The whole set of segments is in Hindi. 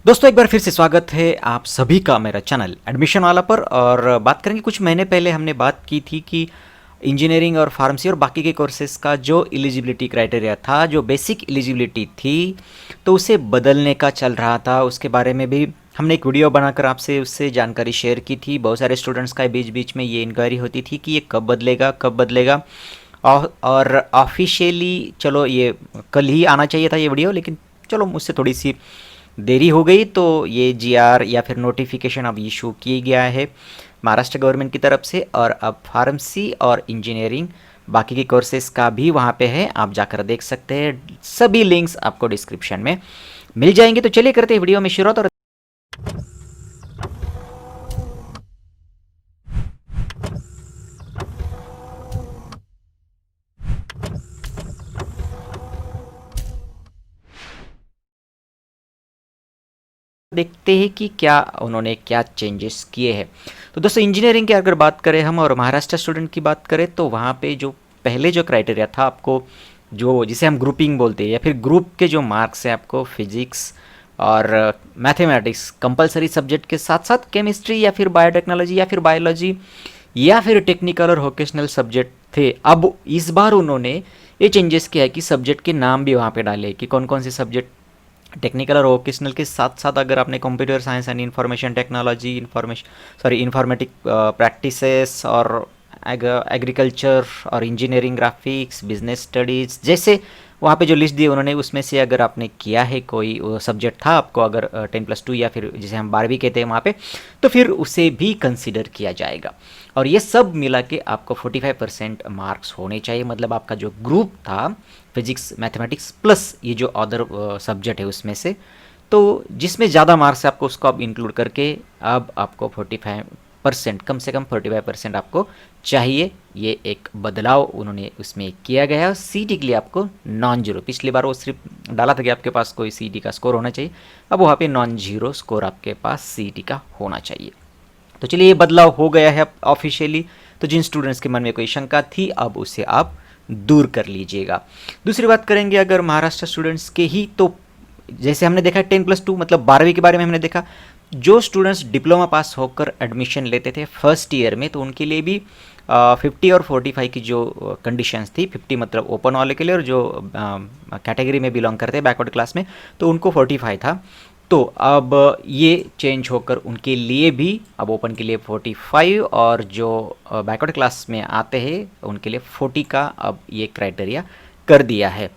दोस्तों एक बार फिर से स्वागत है आप सभी का मेरा चैनल एडमिशन वाला पर। और बात करेंगे, कुछ महीने पहले हमने बात की थी कि इंजीनियरिंग और फार्मेसी और बाकी के कोर्सेज़ का जो एलिजिबिलिटी क्राइटेरिया था, जो बेसिक एलिजिबिलिटी थी, तो उसे बदलने का चल रहा था। उसके बारे में भी हमने एक वीडियो बनाकर आपसे उससे जानकारी शेयर की थी। बहुत सारे स्टूडेंट्स का बीच बीच में ये इंक्वायरी होती थी कि ये कब बदलेगा कब बदलेगा। और ऑफिशियली चलो ये कल ही आना चाहिए था ये वीडियो, लेकिन चलो मुझसे थोड़ी सी देरी हो गई, तो ये जीआर या फिर नोटिफिकेशन अब इशू किया गया है महाराष्ट्र गवर्नमेंट की तरफ से। और अब फार्मेसी और इंजीनियरिंग बाकी के कोर्सेज का भी वहाँ पे है, आप जाकर देख सकते हैं। सभी लिंक्स आपको डिस्क्रिप्शन में मिल जाएंगे। तो चलिए करते हैं वीडियो में शुरुआत। और देखते हैं कि क्या उन्होंने क्या चेंजेस किए हैं। तो दोस्तों इंजीनियरिंग की अगर बात करें हम और महाराष्ट्र स्टूडेंट की बात करें, तो वहाँ पे जो पहले जो क्राइटेरिया था, आपको जो जिसे हम ग्रुपिंग बोलते हैं या फिर ग्रुप के जो मार्क्स हैं, आपको फिजिक्स और मैथमेटिक्स कंपलसरी सब्जेक्ट के साथ साथ केमिस्ट्री या फिर बायोटेक्नोलॉजी या फिर बायोलॉजी या फिर टेक्निकल और वोकेशनल सब्जेक्ट थे। अब इस बार उन्होंने ये चेंजेस किया है कि सब्जेक्ट के नाम भी वहाँ पे डाले कि कौन कौन से सब्जेक्ट टेक्निकल और वोकेशनल के साथ साथ, अगर आपने computer science and information technology informatic practices और एग्रीकल्चर और इंजीनियरिंग ग्राफिक्स बिजनेस स्टडीज़ जैसे वहाँ पे जो लिस्ट दी उन्होंने, उसमें से अगर आपने किया है कोई सब्जेक्ट था आपको, अगर 10+2 या फिर जिसे हम 12वीं कहते हैं वहाँ पे, तो फिर उसे भी कंसिडर किया जाएगा। और ये सब मिला के आपको 45% मार्क्स होने चाहिए। मतलब आपका जो ग्रुप था फिजिक्स मैथमेटिक्स प्लस ये जो अदर सब्जेक्ट है उसमें से, तो जिसमें ज़्यादा मार्क्स है आपको उसको अब इंक्लूड करके अब आपको 45% कम से कम 45% आपको चाहिए। ये एक बदलाव उन्होंने उसमें किया गया है। सी टी के लिए आपको नॉन जीरो, पिछली बार वो सिर्फ डाला था कि आपके पास कोई सी टी का स्कोर होना चाहिए, अब वहाँ पे नॉन जीरो स्कोर आपके पास सी टी का होना चाहिए। तो चलिए ये बदलाव हो गया है ऑफिशियली। तो जिन स्टूडेंट्स के मन में कोई शंका थी अब उसे आप दूर कर लीजिएगा। दूसरी बात करेंगे अगर महाराष्ट्र स्टूडेंट्स के ही, तो जैसे हमने देखा 10+2 मतलब 12वीं के बारे में हमने देखा, जो स्टूडेंट्स डिप्लोमा पास होकर एडमिशन लेते थे फर्स्ट ईयर में, तो उनके लिए भी 50 और 45 की जो कंडीशंस थी, 50 मतलब ओपन वाले के लिए, और जो कैटेगरी में बिलोंग करते हैं बैकवर्ड क्लास में, तो उनको 45 था। तो अब ये चेंज होकर उनके लिए भी अब ओपन के लिए 45 और जो बैकवर्ड क्लास में आते हैं उनके लिए 40 का अब ये क्राइटेरिया कर दिया है।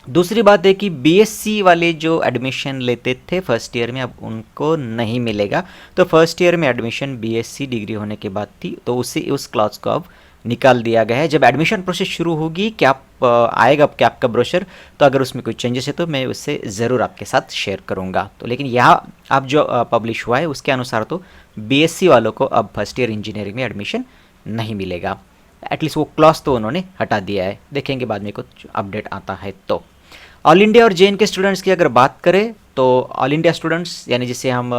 दूसरी बात है कि बीएससी वाले जो एडमिशन लेते थे फर्स्ट ईयर में, अब उनको नहीं मिलेगा। तो फर्स्ट ईयर में एडमिशन बीएससी डिग्री होने के बाद थी, तो उस क्लास को अब निकाल दिया गया है। जब एडमिशन प्रोसेस शुरू होगी, कैप आएगा अब कैप का ब्रोशर, तो अगर उसमें कोई चेंजेस है तो मैं उससे ज़रूर आपके साथ शेयर करूँगा। तो लेकिन यहाँ आप जो पब्लिश हुआ है उसके अनुसार तो बीएससी वालों को अब फर्स्ट ईयर इंजीनियरिंग में एडमिशन नहीं मिलेगा। एटलीस्ट वो क्लॉज तो उन्होंने हटा दिया है, देखेंगे बाद में कुछ अपडेट आता है। तो ऑल इंडिया और जेएन के स्टूडेंट्स की अगर बात करें, तो ऑल इंडिया स्टूडेंट्स यानी जिसे हम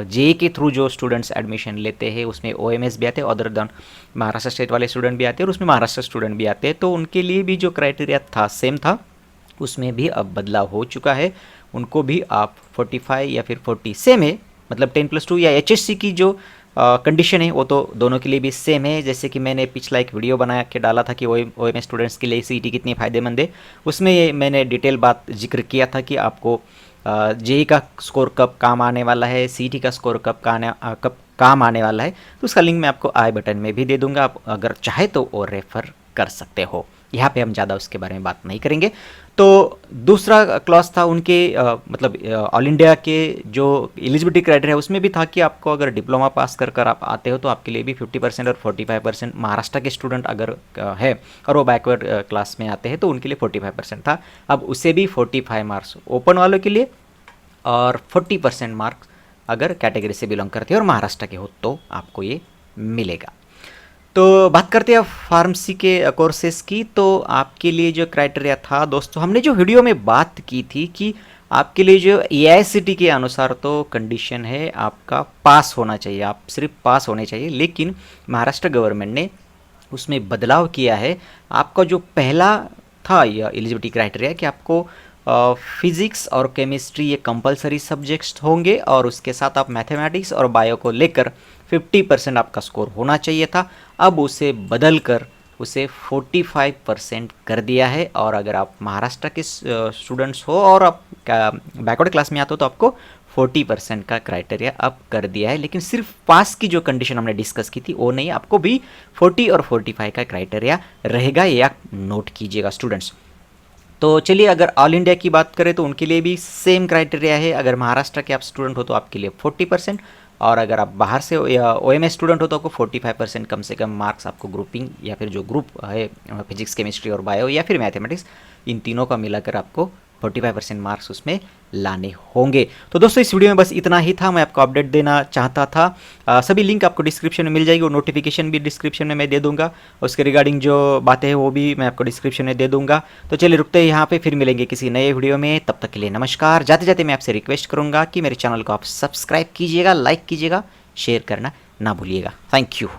जे के थ्रू जो स्टूडेंट्स एडमिशन लेते हैं उसमें ओएमएस भी आते हैं, अदर देन महाराष्ट्र स्टेट वाले स्टूडेंट भी आते हैं और उसमें महाराष्ट्र स्टूडेंट भी आते हैं, तो उनके लिए भी जो क्राइटेरिया था सेम था, उसमें भी अब बदलाव हो चुका है। उनको भी आप 45 या फिर 40 सेम है, मतलब 10+2 या एचएससी की जो कंडीशन है वो तो दोनों के लिए भी सेम है। जैसे कि मैंने पिछला एक वीडियो बना के डाला था कि ओएमएस स्टूडेंट्स के लिए सीईटी कितनी फ़ायदेमंद है, उसमें ये मैंने डिटेल बात जिक्र किया था कि आपको जेई का स्कोर कब काम आने वाला है, सीईटी का स्कोर कब काम आने वाला है। तो उसका लिंक मैं आपको आई बटन में भी दे दूंगा, आप अगर चाहे तो और रेफ़र कर सकते हो। यहाँ पे हम ज़्यादा उसके बारे में बात नहीं करेंगे। तो दूसरा क्लॉज था उनके मतलब ऑल इंडिया के जो एलिजिबिलिटी क्राइटेरिया है उसमें भी था कि आपको अगर डिप्लोमा पास कर आप आते हो तो आपके लिए भी 50% और 45% महाराष्ट्र के स्टूडेंट अगर है और वो बैकवर्ड क्लास में आते हैं तो उनके लिए 45% था। अब उसे भी 45 मार्क्स ओपन वालों के लिए और 40% मार्क्स अगर कैटेगरी से बिलोंग करते हैं और महाराष्ट्र के हो तो आपको ये मिलेगा। तो बात करते हैं फार्मेसी के कोर्सेज़ की। तो आपके लिए जो क्राइटेरिया था दोस्तों, हमने जो वीडियो में बात की थी कि आपके लिए जो एआईसीटी के अनुसार तो कंडीशन है आपका पास होना चाहिए, आप सिर्फ पास होने चाहिए, लेकिन महाराष्ट्र गवर्नमेंट ने उसमें बदलाव किया है। आपका जो पहला था यह एलिजिबिलिटी क्राइटेरिया कि आपको फिज़िक्स और केमिस्ट्री ये कंपलसरी सब्जेक्ट्स होंगे और उसके साथ आप मैथमेटिक्स और बायो को लेकर 50% आपका स्कोर होना चाहिए था। अब उसे बदल कर उसे 45% कर दिया है। और अगर आप महाराष्ट्र के स्टूडेंट्स हो और आप बैकवर्ड क्लास में आते हो तो आपको 40% का क्राइटेरिया अब कर दिया है। लेकिन सिर्फ पास की जो कंडीशन हमने डिस्कस की थी वो नहीं, आपको भी 40 और 45 का क्राइटेरिया रहेगा, ये आप नोट कीजिएगा स्टूडेंट्स। तो चलिए, अगर ऑल इंडिया की बात करें तो उनके लिए भी सेम क्राइटेरिया है। अगर महाराष्ट्र के आप स्टूडेंट हो तो आपके लिए 40%, और अगर आप बाहर से या OMS स्टूडेंट हो तो आपको 45% कम से कम मार्क्स आपको ग्रुपिंग या फिर जो ग्रुप है फिजिक्स केमिस्ट्री और बायो या फिर मैथमेटिक्स, इन तीनों का मिलाकर आपको 45% मार्क्स उसमें लाने होंगे। तो दोस्तों इस वीडियो में बस इतना ही था, मैं आपको अपडेट देना चाहता था। सभी लिंक आपको डिस्क्रिप्शन में मिल जाएगी और नोटिफिकेशन भी डिस्क्रिप्शन में मैं दे दूंगा। उसके रिगार्डिंग जो बातें हैं वो भी मैं आपको डिस्क्रिप्शन में दे दूंगा। तो चलिए रुकते हैं यहाँ पे, फिर मिलेंगे किसी नए वीडियो में। तब तक के लिए नमस्कार। जाते जाते मैं आपसे रिक्वेस्ट करूँगा कि मेरे चैनल को आप सब्सक्राइब कीजिएगा, लाइक कीजिएगा, शेयर करना ना भूलिएगा। Thank you.